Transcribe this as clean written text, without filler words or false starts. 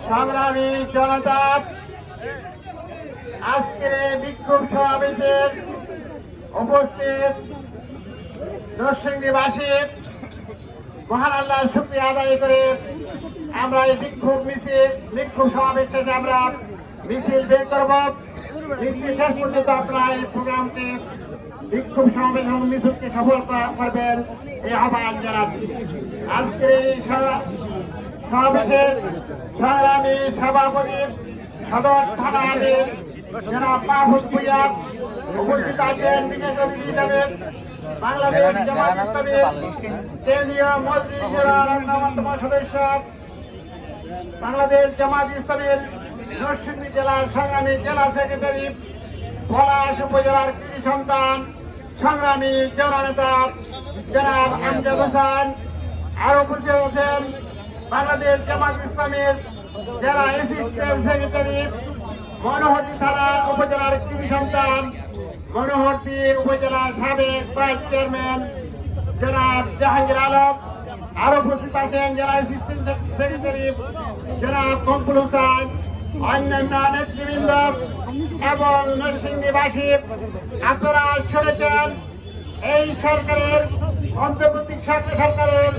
সংগ্রামী জনতা, আজকের এই বিক্ষোভ সমাবেশের উপস্থিত নরসিংদীবাসী মহান আল্লাহর শুকরিয়া আদায় করে আমরা এই বিক্ষোভ সমাবেশ শেষে আমরা মিছিল বের করব। মিছিল শেষ পর্যন্ত আপনারা এই প্রোগ্রামকে বিক্ষোভ সমাবেশ এবং মিছিলকে সফল করবেন এই আহ্বান জানাচ্ছি। আজকের এই সমাবেশের সংগ্রামী সভাপতি সদর থানা আমির জনাব মাহফুজ ভূঁইয়া উপস্থিত আছেন। বিশেষ অতিথি হিসেবে বাংলাদেশ জামাত ইসলামীর কেন্দ্রীয় মজলিস শূরার অন্যতম সদস্য, বাংলাদেশ জামাত ইসলামীর নরসিংদী জেলার সংগ্রামী জেলা সেক্রেটারি, পলাশ উপজেলার কৃতি সন্তান, সংগ্রামী জননেতা জনাব আমজাদ হোসেন। আরো উপস্থিত আছেন বাংলাদেশ জামাত ইসলামীর জেলা অ্যাসিস্ট্যান্ট সেক্রেটারি, মনোহরদী থানা উপজেলার কৃতি সন্তান, মনোহরদী উপজেলার সাবেক ভাইস চেয়ারম্যান জনাব জাহাঙ্গীর আলম। আরো উপস্থিত আছেন জেলা অ্যাসিস্ট্যান্ট সেক্রেটারি জনাব মকবুল হোসেন, অন্যান্য নেতৃবৃন্দ এবং নরসিংদীবাসী। আপনারা শুনেছেন এই সরকারের অন্তর্বর্তী সরকারের